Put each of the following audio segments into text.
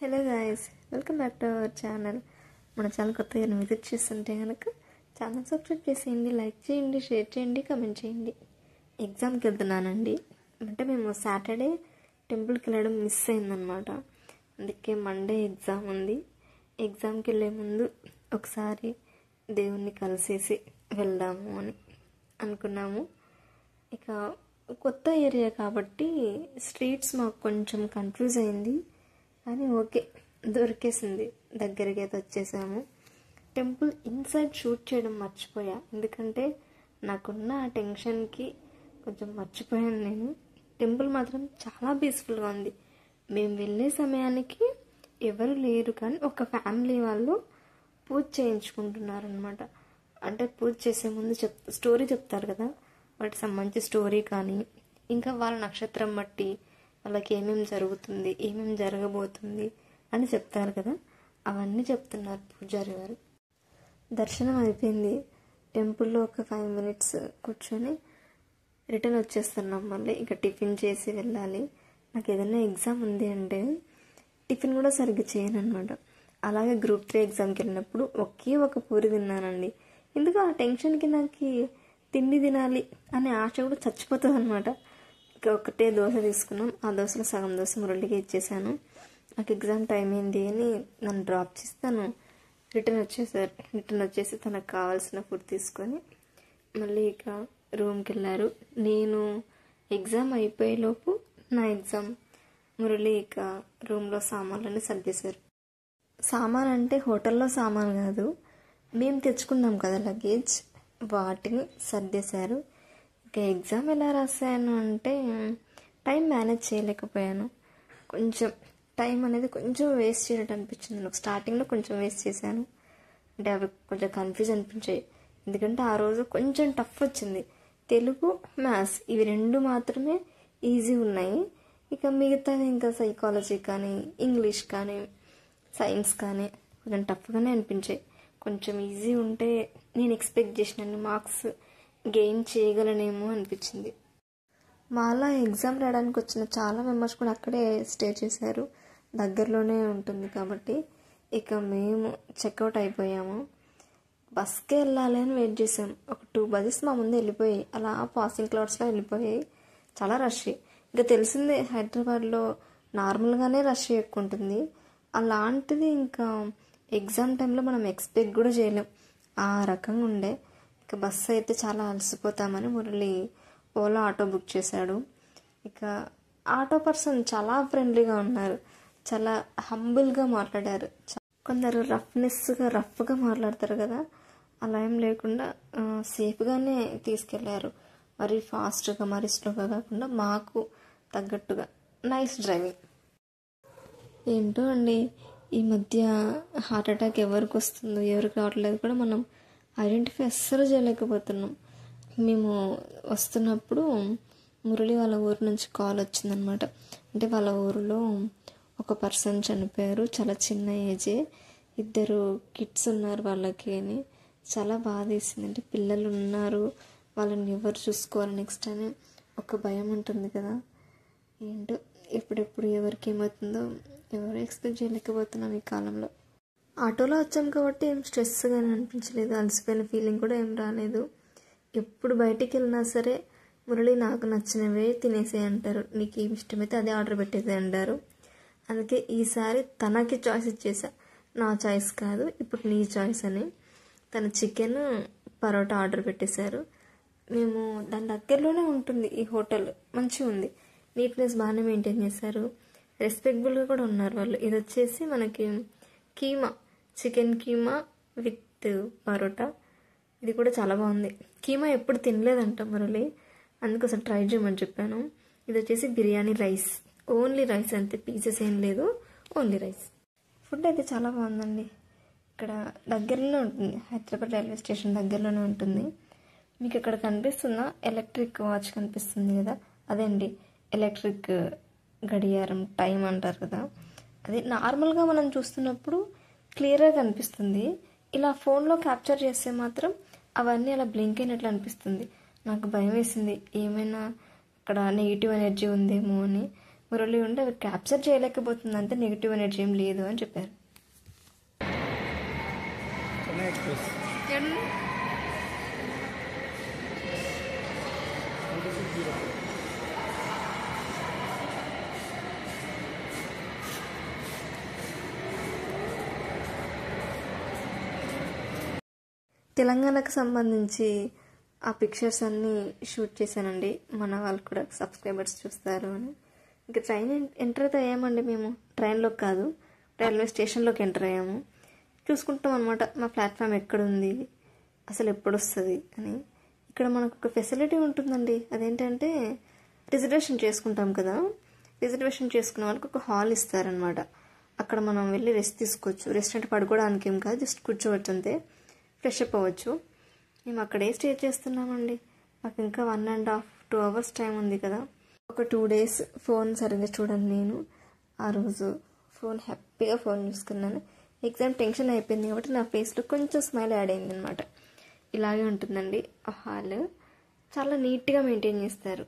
Hello guys, welcome back to our channel. మన channel కొత్తగా visit చేస్తుంటే కనుక ఛానల్ సబ్స్క్రైబ్ చేసేయండి, లైక్ చేయండి, షేర్ చేయండి, కమెంట్ చేయండి. ఎగ్జామ్కి వెళ్తున్నానండి. అంటే మేము సాటర్డే టెంపుల్కి వెళ్ళడం మిస్ అయిందనమాట. అందుకే మండే ఎగ్జామ్ ఉంది. ఎగ్జామ్కి వెళ్ళే ముందు ఒకసారి దేవుణ్ణి కలిసేసి వెళ్దాము అని అనుకున్నాము. ఇక కొత్త ఏరియా కాబట్టి స్ట్రీట్స్ మాకు కొంచెం కన్ఫ్యూజ్ అయింది, కానీ ఓకే, దొరికేసింది. దగ్గరికి అయితే వచ్చేసాము. టెంపుల్ ఇన్సైడ్ షూట్ చేయడం మర్చిపోయా, ఎందుకంటే నాకున్న ఆ టెన్షన్కి కొంచెం మర్చిపోయాను నేను. టెంపుల్ మాత్రం చాలా పీస్ఫుల్గా ఉంది. మేము వెళ్ళే సమయానికి ఎవరు లేరు, కానీ ఒక ఫ్యామిలీ వాళ్ళు పూజ చేయించుకుంటున్నారు అనమాట. అంటే పూజ చేసే ముందు స్టోరీ చెప్తారు కదా, వాటికి సంబంధించి స్టోరీ కానీ ఇంకా వాళ్ళ నక్షత్రం బట్టి వాళ్ళకి ఏమేమి జరుగుతుంది, ఏమేమి జరగబోతుంది అని చెప్తారు కదా, అవన్నీ చెప్తున్నారు పూజారి గారు. దర్శనం అయిపోయింది. టెంపుల్లో ఒక 5 minutes కూర్చొని రిటర్న్ వచ్చేస్తున్నాం. మళ్ళీ ఇక టిఫిన్ చేసి వెళ్ళాలి. నాకు ఏదైనా ఎగ్జామ్ ఉంది అంటే టిఫిన్ కూడా సరిగ్గా చేయను అనమాట. అలాగే గ్రూప్ 3 ఎగ్జామ్కి వెళ్ళినప్పుడు ఒకే ఒక పూరి తిన్నానండి. ఎందుకు ఆ టెన్షన్కి నాకు తిండి తినాలి అనే ఆశ కూడా చచ్చిపోతుంది అనమాట. ఒకటే దోశ తీసుకున్నాం. ఆ దోశలో సగం దోశ మురళికి ఇచ్చేసాను. నాకు ఎగ్జామ్ టైం అయింది అని నన్ను డ్రాప్ చేస్తాను. రిటర్న్ వచ్చేసి తనకు కావాల్సిన ఫుడ్ తీసుకొని మళ్ళీ ఇక రూమ్కి వెళ్ళారు. నేను ఎగ్జామ్ అయిపోయేలోపు నా ఎగ్జామ్ మురళి ఇక రూమ్లో సామాన్లన్నీ సర్దేశారు. సామాన్ అంటే హోటల్లో సామాన్ కాదు, మేము తెచ్చుకున్నాం కదా లగేజ్, వాటిని సర్దేశారు. ఇంకా ఎగ్జామ్ ఎలా రాశాను అంటే టైం మేనేజ్ చేయలేకపోయాను. కొంచెం టైం అనేది కొంచెం వేస్ట్ చేయనట్టు అనిపించింది నాకు. స్టార్టింగ్లో కొంచెం వేస్ట్ చేశాను. అంటే అవి కొంచెం కన్ఫ్యూజ్ అనిపించాయి, ఎందుకంటే ఆ రోజు కొంచెం టఫ్ వచ్చింది. తెలుగు, మ్యాథ్స్ ఇవి 2 మాత్రమే ఈజీ ఉన్నాయి. ఇక మిగతాది ఇంకా సైకాలజీ కానీ ఇంగ్లీష్ కానీ సైన్స్ కానీ కొంచెం టఫ్గానే అనిపించాయి. కొంచెం ఈజీ ఉంటే నేను ఎక్స్పెక్ట్ చేసిన మార్క్స్ గెయిన్ చేయగలనేమో అనిపించింది. మాలా ఎగ్జామ్ రాయడానికి వచ్చిన చాలా మెంబర్స్ కూడా అక్కడే స్టే చేశారు. దగ్గరలోనే ఉంటుంది కాబట్టి ఇక మేము చెక్అవుట్ అయిపోయాము. బస్కే వెళ్ళాలి అని వెయిట్ చేసాం. ఒక 2 buses మా ముందు వెళ్ళిపోయాయి. అలా పాసింగ్ క్లౌడ్స్లో వెళ్ళిపోయాయి. చాలా రష్. ఇంకా తెలిసిందే హైదరాబాద్లో నార్మల్గానే రష్ ఎక్కువ ఉంటుంది. అలాంటిది ఇంకా ఎగ్జామ్ టైంలో మనం ఎక్స్పెక్ట్ కూడా చేయలేం, ఆ రకంగా ఉండే. ఇక బస్సు అయితే చాలా అలసిపోతామని మురళి ఓలా ఆటో బుక్ చేశాడు. ఇక ఆటో పర్సన్ చాలా ఫ్రెండ్లీగా ఉన్నారు, చాలా హంబుల్గా మాట్లాడారు. కొందరు రఫ్గా మాట్లాడతారు కదా, అలా ఏం లేకుండా సేఫ్గానే తీసుకెళ్లారు. మరి ఫాస్ట్గా మరి స్లోగా కాకుండా మాకు తగ్గట్టుగా నైస్ డ్రైవింగ్. ఏంటో అండి, ఈ మధ్య హార్ట్ అటాక్ ఎవరికి వస్తుందో ఎవరికి రావట్లేదు కూడా మనం ఐడెంటిఫై అస్సలు చేయలేకపోతున్నాం. మేము వస్తున్నప్పుడు మురళి వాళ్ళ ఊరు నుంచి కాల్ వచ్చిందనమాట. అంటే వాళ్ళ ఊరిలో ఒక పర్సన్ చనిపోయారు, చాలా చిన్న ఏజే, 2 kids ఉన్నారు వాళ్ళకి అని. చాలా బాధ వేసింది. అంటే పిల్లలు ఉన్నారు, వాళ్ళని ఎవరు చూసుకోవాలి నెక్స్ట్ అని ఒక భయం ఉంటుంది కదా. ఏంటో ఎప్పుడెప్పుడు ఎవరికి ఏమవుతుందో ఎవరు ఎక్స్పెక్ట్ చేయలేకపోతున్నాం ఈ కాలంలో. ఆటోలో వచ్చాం కాబట్టి ఏం స్ట్రెస్గానే అనిపించలేదు, అలసిపోయిన ఫీలింగ్ కూడా ఏం రాలేదు. ఎప్పుడు బయటికి వెళ్ళినా సరే మురళి నాకు నచ్చినవే తినేసే అంటారు, నీకు ఏమి ఇష్టమైతే అదే ఆర్డర్ పెట్టేసే అంటారు. అందుకే ఈసారి తనకి చాయిస్ ఇచ్చేసా, నా చాయిస్ కాదు ఇప్పుడు నీ చాయిస్ అని. తన చికెన్ పరోటా ఆర్డర్ పెట్టేశారు. మేము దాని దగ్గరలోనే ఉంటుంది ఈ హోటల్, మంచిగా ఉంది, నీట్నెస్ బాగానే మెయింటైన్ చేశారు, రెస్పెక్టబుల్గా కూడా ఉన్నారు వాళ్ళు. ఇది వచ్చేసి మనకి కీమా, చికెన్ కీమా విత్ పరోటా. ఇది కూడా చాలా బాగుంది. కీమా ఎప్పుడు తినలేదంట మురళి, అందుకోసం ట్రై చేయమని చెప్పాను. ఇది వచ్చేసి బిర్యానీ రైస్, ఓన్లీ రైస్ అంతే, పీసెస్ ఏం లేదు, ఓన్లీ రైస్. ఫుడ్ అయితే చాలా బాగుందండి. ఇక్కడ దగ్గరలోనే ఉంటుంది, హైదరాబాద్ రైల్వే స్టేషన్ దగ్గరలోనే ఉంటుంది. మీకు ఇక్కడ కనిపిస్తున్న ఎలక్ట్రిక్ వాచ్ కనిపిస్తుంది కదా, అదే అండి ఎలక్ట్రిక్ గడియారం, టైం అంటారు కదా. అది నార్మల్గా మనం చూస్తున్నప్పుడు క్లియర్గా కనిపిస్తుంది. ఇలా ఫోన్లో క్యాప్చర్ చేస్తే మాత్రం అవన్నీ అలా బ్లింక్ అయినట్లు అనిపిస్తుంది. నాకు భయం వేసింది, ఏమైనా అక్కడ నెగిటివ్ ఎనర్జీ ఉందేమో అని. మురళి ఉంటే అవి క్యాప్చర్ చేయలేకపోతుంది, అంతే నెగిటివ్ ఎనర్జీ ఏం లేదు అని చెప్పారు. తెలంగాణకు సంబంధించి ఆ పిక్చర్స్ అన్నీ షూట్ చేశానండి. మన వాళ్ళు కూడా సబ్స్క్రైబర్స్ చూస్తారు అని. ఇంకా ట్రైన్ ఎంటర్ అయితే అయ్యామండి. మేము ట్రైన్లోకి కాదు, రైల్వే స్టేషన్లోకి ఎంటర్ అయ్యాము. చూసుకుంటాం అనమాట మా ప్లాట్ఫామ్ ఎక్కడుంది, అసలు ఎప్పుడు వస్తుంది అని. ఇక్కడ మనకు ఒక ఫెసిలిటీ ఉంటుందండి. అదేంటంటే రిజర్వేషన్ చేసుకుంటాం కదా, రిజర్వేషన్ చేసుకున్న వాళ్ళకి ఒక హాల్ ఇస్తారనమాట. అక్కడ మనం వెళ్ళి రెస్ట్ తీసుకోవచ్చు. రెస్ట్ అంటే పడుకోవడానికి ఏం కాదు, జస్ట్ కూర్చోవచ్చు అంతే, ఫ్రెష్ అప్ అవ్వచ్చు. మేము అక్కడే స్టే చేస్తున్నామండి. మాకు ఇంకా 1.5-2 hours టైం ఉంది కదా. ఒక 2 days ఫోన్ సరిగ్గా చూడండి. నేను ఆ రోజు హ్యాపీగా ఫోన్ చూసుకున్నాను. ఎగ్జామ్ టెన్షన్ అయిపోయింది కాబట్టి నా ఫేస్లో కొంచెం స్మైల్ యాడ్ అయింది అనమాట. ఇలాగే ఉంటుందండి ఆ హాల్. చాలా నీట్గా మెయింటైన్ చేస్తారు.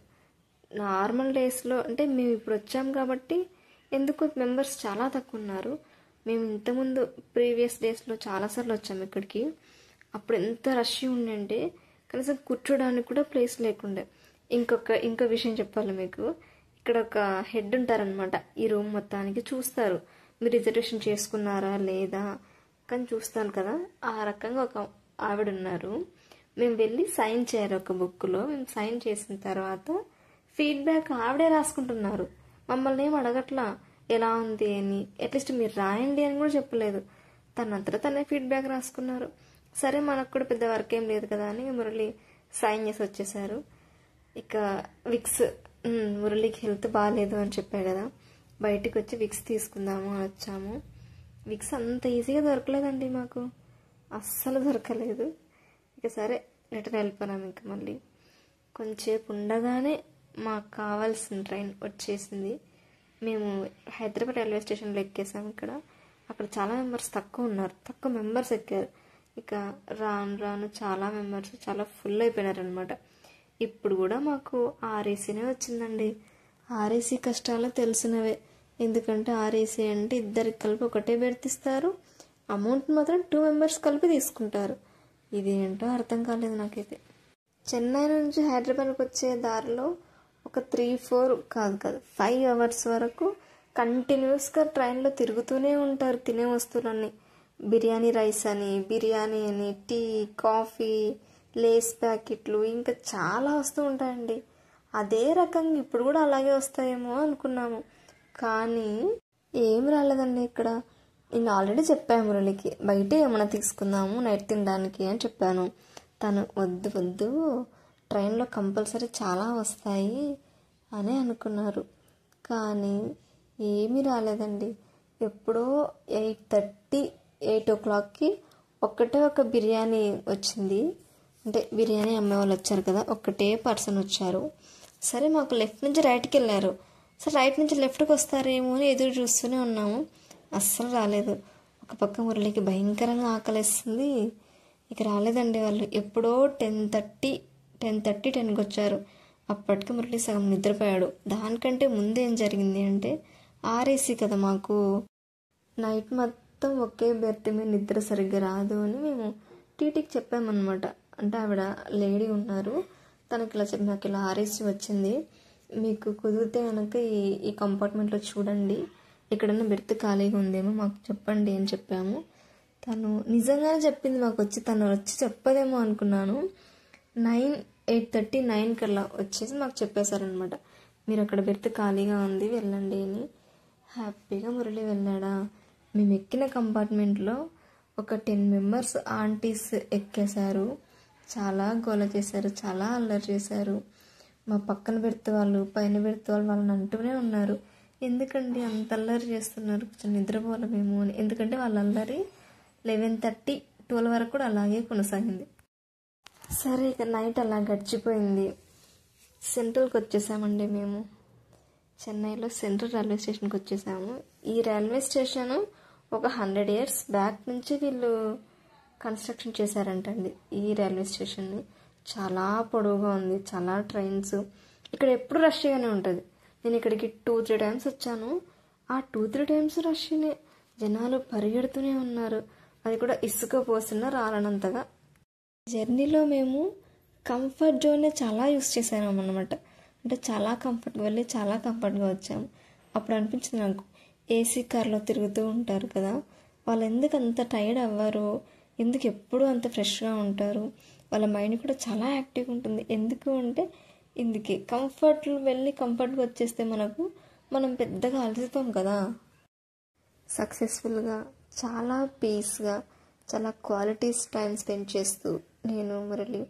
నార్మల్ డేస్లో అంటే మేము ఇప్పుడు వచ్చాం కాబట్టి ఎందుకు మెంబర్స్ చాలా తక్కువ ఉన్నారు. మేము ఇంతకుముందు ప్రీవియస్ డేస్లో చాలాసార్లు వచ్చాము ఇక్కడికి. అప్పుడు ఎంత రష్ ఉండంటే కనీసం కూర్చోడానికి కూడా ప్లేస్ లేకుండే. ఇంకో విషయం చెప్పాలి మీకు. ఇక్కడ ఒక హెడ్ ఉంటారనమాట. ఈ రూమ్ మొత్తానికి చూస్తారు, మీరు రిజర్వేషన్ చేసుకున్నారా లేదా కానీ చూస్తాను కదా. ఆ రకంగా ఒక ఆవిడ ఉన్నారు. మేము వెళ్ళి సైన్ చేయాలి ఒక బుక్లో. మేము సైన్ చేసిన తర్వాత ఫీడ్బ్యాక్ ఆవిడే రాసుకుంటున్నారు. మమ్మల్ని ఏం అడగట్లా ఎలా ఉంది అని, అట్లీస్ట్ మీరు రాయండి అని కూడా చెప్పలేదు. తనంతటా తనే ఫీడ్బ్యాక్ రాసుకున్నారు. సరే మనకు కూడా పెద్ద వర్క్ ఏం లేదు కదా అని మురళి సైన్ చేసి వచ్చేసారు. ఇక విక్స్, మురళికి హెల్త్ బాగాలేదు అని చెప్పాడు కదా, బయటికి వచ్చి విక్స్ తీసుకుందాము అని వచ్చాము. విక్స్ అంత ఈజీగా దొరకలేదండి మాకు, అస్సలు దొరకలేదు. ఇక సరే రిటర్న్ వెళ్ళిపోయాము. ఇంకా మళ్ళీ కొంచెంసేపు ఉండగానే మాకు కావాల్సిన ట్రైన్ వచ్చేసింది. మేము హైదరాబాద్ రైల్వే స్టేషన్లో ఎక్కేసాము. అక్కడ చాలా మెంబర్స్ తక్కువ ఉన్నారు, తక్కువ మెంబర్స్ ఎక్కారు. ఇక రాను రాను చాలా మెంబర్స్ చాలా ఫుల్ అయిపోయినారనమాట. ఇప్పుడు కూడా మాకు ఆర్ఏసీనే వచ్చిందండి. ఆర్ఏసీ కష్టాలు తెలిసినవే. ఎందుకంటే ఆర్ఏసీ అంటే ఇద్దరికి కలిపి ఒకటే బెర్తిస్తారు, అమౌంట్ మాత్రం 2 members కలిపి తీసుకుంటారు. ఇదేంటో అర్థం కాలేదు నాకైతే. చెన్నై నుంచి హైదరాబాద్కి వచ్చే దారిలో ఒక 3-4 కాదు 5 hours వరకు కంటిన్యూస్గా ట్రైన్లో తిరుగుతూనే ఉంటారు. తినే వస్తువులన్నీ బిర్యానీ రైస్ అని, బిర్యానీ అని, టీ, కాఫీ, లేస్ ప్యాకెట్లు, ఇంకా చాలా వస్తూ ఉంటాయండి. అదే రకంగా ఇప్పుడు కూడా అలాగే వస్తాయేమో అనుకున్నాము, కానీ ఏం రాలేదండి ఇక్కడ. నేను ఆల్రెడీ చెప్పాను మురళికి బయట ఏమైనా తీసుకుందాము నైట్ తినడానికి అని చెప్పాను. తను వద్దు ట్రైన్లో కంపల్సరీ చాలా వస్తాయి అని అనుకున్నారు, కానీ ఏమీ రాలేదండి. ఎప్పుడో 8 o'clockకి ఒక్కటే ఒక బిర్యానీ వచ్చింది. అంటే బిర్యానీ అమ్మేవాళ్ళు వచ్చారు కదా, ఒక్కటే పర్సన్ వచ్చారు. సరే మాకు లెఫ్ట్ నుంచి రైట్కి వెళ్ళారు. సరే రైట్ నుంచి లెఫ్ట్కి వస్తారేమో అని ఎదురు చూస్తూనే ఉన్నాము, అస్సలు రాలేదు. ఒక పక్క మురళికి భయంకరంగా ఆకలిస్తుంది. ఇక రాలేదండి వాళ్ళు. ఎప్పుడో 10:30-10:10కి వచ్చారు. అప్పటికి మురళి సగం నిద్రపోయాడు. దానికంటే ముందు ఏం జరిగింది అంటే ఆర్ఏసీ కదా మాకు, నైట్ మొత్తం ఒకే బెర్త్ మీద నిద్ర సరిగ్గా రాదు అని మేము టీటీకి చెప్పామన్నమాట. అంటే ఆవిడ లేడీ ఉన్నారు, తనకి ఇలా చెప్పి నాకు ఇలా ఆర్ఏసీ వచ్చింది, మీకు కుదిరితే కనుక ఈ కంపార్ట్మెంట్లో చూడండి, ఎక్కడన్నా బెర్త్ ఖాళీగా ఉందేమో మాకు చెప్పండి అని చెప్పాము. తను నిజంగానే చెప్పింది మాకు వచ్చి. తను వచ్చి చెప్పదేమో అనుకున్నాను. 8:30-9 కల్లా వచ్చేసి మాకు చెప్పేశారనమాట, మీరు అక్కడ బెర్త్ ఖాళీగా ఉంది వెళ్ళండి అని. హ్యాపీగా మురళి వెళ్ళాడా. మేము ఎక్కిన కంపార్ట్మెంట్లో ఒక 10 members ఆంటీస్ ఎక్కేశారు. చాలా గోల చేశారు, చాలా అల్లరి చేశారు. మా పక్కన బెర్త్ వాళ్ళు, పైన బెర్త్ వాళ్ళని అంటూనే ఉన్నారు, ఎందుకండి అంత అల్లరి చేస్తున్నారు, కొంచెం నిద్రపోవాలి మేము అని. ఎందుకంటే వాళ్ళ అల్లరి 11:30-12 వరకు కూడా అలాగే కొనసాగింది. సరే ఇక నైట్ అలా గడిచిపోయింది. సెంట్రల్కి వచ్చేసామండి మేము. చెన్నైలో సెంట్రల్ రైల్వే స్టేషన్కి వచ్చేసాము. ఈ రైల్వే స్టేషన్ ఒక 100 years బ్యాక్ నుంచి వీళ్ళు కన్స్ట్రక్షన్ చేశారంటండి. ఈ రైల్వే స్టేషన్ని చాలా పొడవుగా ఉంది, చాలా ట్రైన్స్. ఇక్కడ ఎప్పుడు రష్గానే ఉంటుంది. నేను ఇక్కడికి 2-3 టైమ్స్ వచ్చాను. ఆ 2-3 టైమ్స్ రష్నే, జనాలు పరిగెడుతూనే ఉన్నారు. అది కూడా ఇసుక పోసిన రాలనంతగా. జర్నీలో మేము కంఫర్ట్ జోన్నే చాలా యూస్ చేసాము అన్నమాట. అంటే చాలా కంఫర్ట్గా వెళ్ళి చాలా కంఫర్ట్గా వచ్చాము. అప్పుడు అనిపించింది నాకు, ఏసీ కార్లో తిరుగుతూ ఉంటారు కదా, వాళ్ళు ఎందుకు అంత టైర్డ్ అవ్వరు, ఎందుకు ఎప్పుడూ అంత ఫ్రెష్గా ఉంటారు, వాళ్ళ మైండ్ కూడా చాలా యాక్టివ్గా ఉంటుంది. ఎందుకు అంటే ఇందుకే కంఫర్ట్లో వెళ్ళి కంఫర్ట్గా వచ్చేస్తే మనం పెద్దగా అలసిపోం కదా. సక్సెస్ఫుల్గా చాలా పీస్గా చాలా క్వాలిటీస్ టైం స్పెండ్ చేస్తూ నేను మురళి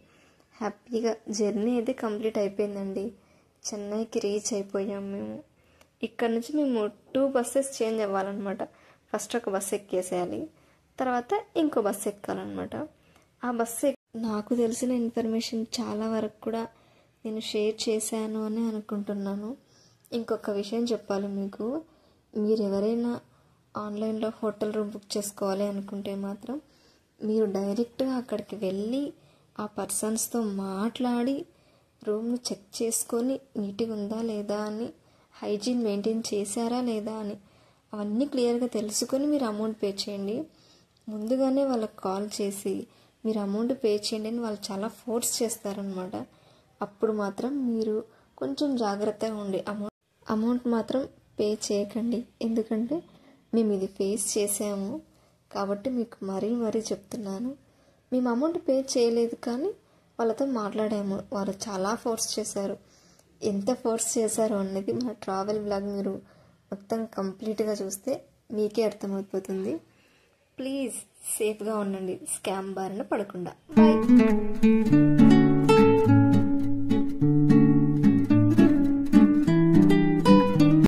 హ్యాపీగా జర్నీ అయితే కంప్లీట్ అయిపోయిందండి. చెన్నైకి రీచ్ అయిపోయాం మేము. ఇక్కడ నుంచి మేము 2 బస్సెస్ చేంజ్ అవ్వాలన్నమాట. ఫస్ట్ ఒక బస్సు ఎక్కేసేయాలి, తర్వాత ఇంకో బస్సు ఎక్కాలన్నమాట. ఆ బస్సు నాకు తెలిసిన ఇన్ఫర్మేషన్ చాలా వరకు కూడా నేను షేర్ చేశాను అని అనుకుంటున్నాను. ఇంకొక విషయం చెప్పాలి మీకు, మీరు ఎవరైనా ఆన్లైన్లో హోటల్ రూమ్ బుక్ చేసుకోవాలి అనుకుంటే మాత్రం మీరు డైరెక్ట్గా అక్కడికి వెళ్ళి ఆ పర్సన్స్తో మాట్లాడి రూమ్ను చెక్ చేసుకొని నీట్గా ఉందా లేదా అని, హైజీన్ మెయింటైన్ చేశారా లేదా అని అవన్నీ క్లియర్గా తెలుసుకొని మీరు అమౌంట్ పే చేయండి. ముందుగానే వాళ్ళకి కాల్ చేసి మీరు అమౌంట్ పే చేయండి అని వాళ్ళు చాలా ఫోర్స్ చేస్తారనమాట. అప్పుడు మాత్రం మీరు కొంచెం జాగ్రత్తగా ఉండి అమౌంట్ మాత్రం పే చేయకండి. ఎందుకంటే మేము ఇది ఫేస్ చేసాము కాబట్టి మీకు మరీ చెప్తున్నాను. మేము అమౌంట్ పే చేయలేదు కానీ వాళ్ళతో మాట్లాడాము. వాళ్ళు చాలా ఫోర్స్ చేశారు. ఎంత ఫోర్స్ చేశారో అనేది మా ట్రావెల్ బ్లాగ్ మీరు మొత్తం కంప్లీట్గా చూస్తే మీకే అర్థమైపోతుంది. ప్లీజ్ సేఫ్గా ఉండండి, స్కామ్ బారిన పడకుండా. బాయ్.